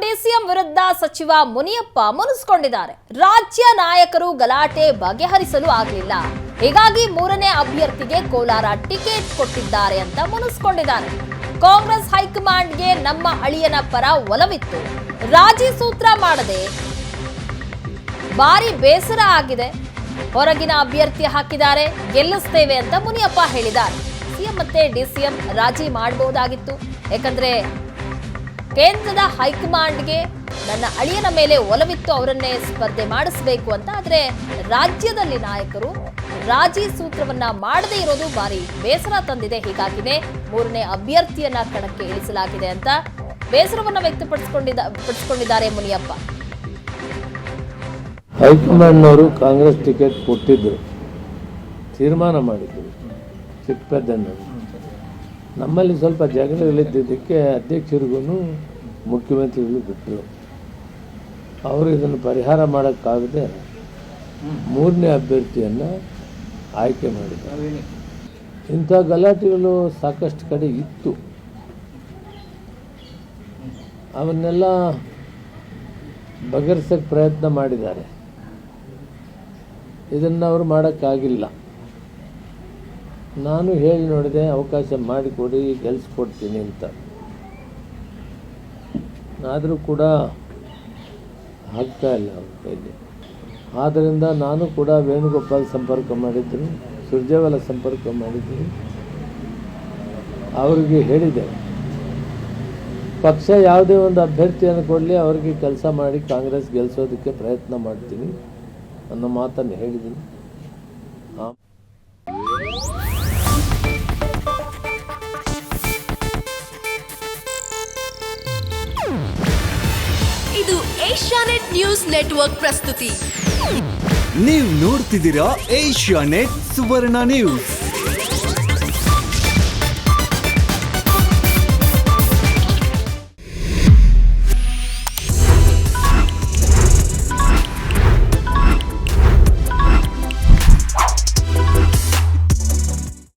DCM ವಿರುದ್ಧ ಸಚಿವ ಮುನಿಯಪ್ಪ ಮುನಿಸಿಕೊಂಡಿದ್ದಾರೆ. ರಾಜ್ಯ ನಾಯಕರು ಗಲಾಟೆ ಬಗೆಹರಿಸಲು ಆಗಲಿಲ್ಲ, ಹೀಗಾಗಿ ಮೂರನೇ ಅಭ್ಯರ್ಥಿಗೆ ಕೋಲಾರ ಟಿಕೆಟ್ ಕೊಟ್ಟಿದ್ದಾರೆ ಅಂತ ಮುನಿಸಿಕೊಂಡಿದ್ದಾರೆ. ಕಾಂಗ್ರೆಸ್ ಹೈಕಮಾಂಡ್ಗೆ ನಮ್ಮ ಅಳಿಯನ ಪರ ಒಲವಿತ್ತು, ರಾಜಿ ಸೂತ್ರ ಮಾಡದೆ ಭಾರಿ ಬೇಸರ ಆಗಿದೆ, ಹೊರಗಿನ ಅಭ್ಯರ್ಥಿ ಹಾಕಿದ್ದಾರೆ, ಗೆಲ್ಲಿಸ್ತೇವೆ ಅಂತ ಮುನಿಯಪ್ಪ ಹೇಳಿದ್ದಾರೆ. ಸಿಎಂ ಮತ್ತೆ ಡಿಸಿಎಂ ರಾಜಿ ಮಾಡಬಹುದಾಗಿತ್ತು, ಯಾಕಂದ್ರೆ ಕೇಂದ್ರದ ಹೈಕಮಾಂಡ್ಗೆ ನನ್ನ ಅಳಿಯನ ಮೇಲೆ ಒಲವಿತ್ತು, ಅವರನ್ನೇ ಸ್ಪರ್ಧೆ ಮಾಡಿಸಬೇಕು ಅಂತ. ಆದ್ರೆ ರಾಜ್ಯದಲ್ಲಿ ನಾಯಕರು ರಾಜಿ ಸೂತ್ರವನ್ನ ಮಾಡದೇ ಇರೋದು ಭಾರಿ ಬೇಸರ ತಂದಿದೆ, ಹೀಗಾಗಿನೇ ಮೂರನೇ ಅಭ್ಯರ್ಥಿಯನ್ನ ಕಣಕ್ಕೆ ಇಳಿಸಲಾಗಿದೆ ಅಂತ ಬೇಸರವನ್ನ ವ್ಯಕ್ತಪಡಿಸಿಕೊಂಡಿದ್ದಾರೆ ಮುನಿಯಪ್ಪ. ಹೈಕಮಾಂಡ್ನವರು ಕಾಂಗ್ರೆಸ್ ಟಿಕೆಟ್ ಕೊಟ್ಟಿದ್ದರು, ತೀರ್ಮಾನ ಮಾಡಿದ್ರು ಚಿಕ್ಕಪೇಟೆಯವರು. ನಮ್ಮಲ್ಲಿ ಸ್ವಲ್ಪ ಜಗಳಗಳಿದ್ದಕ್ಕೆ ಅಧ್ಯಕ್ಷರಿಗೂ ಮುಖ್ಯಮಂತ್ರಿಗಳು ಬಿಟ್ಟರು. ಅವರು ಇದನ್ನು ಪರಿಹಾರ ಮಾಡೋಕ್ಕಾಗದೆ ಮೂರನೇ ಅಭ್ಯರ್ಥಿಯನ್ನು ಆಯ್ಕೆ ಮಾಡಿದ್ದಾರೆ. ಇಂಥ ಗಲಾಟೆಗಳು ಸಾಕಷ್ಟು ಕಡೆ ಇತ್ತು, ಅವನ್ನೆಲ್ಲ ಬಗೆಹರಿಸೋಕ್ಕೆ ಪ್ರಯತ್ನ ಮಾಡಿದ್ದಾರೆ. ಇದನ್ನು ಅವರು ಮಾಡೋಕ್ಕಾಗಿಲ್ಲ. ನಾನು ಹೇಳಿ ನೋಡಿದೆ, ಅವಕಾಶ ಮಾಡಿಕೊಡಿ, ಗೆಲ್ಲಿಸ್ಕೊಡ್ತೀನಿ ಅಂತ. ಆದರೂ ಕೂಡ ಆಗ್ತಾ ಇಲ್ಲ ಅವ್ರ ಕೈಲಿ. ಆದ್ದರಿಂದ ನಾನು ಕೂಡ ವೇಣುಗೋಪಾಲ್ ಸಂಪರ್ಕ ಮಾಡಿದ್ದೀನಿ, ಸುರ್ಜೇವಾಲ ಸಂಪರ್ಕ ಮಾಡಿದ್ದೀನಿ. ಅವರಿಗೆ ಹೇಳಿದೆ, ಪಕ್ಷ ಯಾವುದೇ ಒಂದು ಅಭ್ಯರ್ಥಿಯನ್ನು ಕೊಡಲಿ, ಅವರಿಗೆ ಕೆಲಸ ಮಾಡಿ ಕಾಂಗ್ರೆಸ್ ಗೆಲ್ಲಿಸೋದಕ್ಕೆ ಪ್ರಯತ್ನ ಮಾಡ್ತೀನಿ ಅನ್ನೋ ಮಾತನ್ನು ಹೇಳಿದ್ದೀನಿ. ಇದು ಏಷ್ಯಾನೆಟ್ ನ್ಯೂಸ್ ನೆಟ್ವರ್ಕ್ ಪ್ರಸ್ತುತಿ. ನೀವು ನೋಡ್ತಿದ್ದೀರಾ ಏಷ್ಯಾನೆಟ್ ಸುವರ್ಣ ನ್ಯೂಸ್.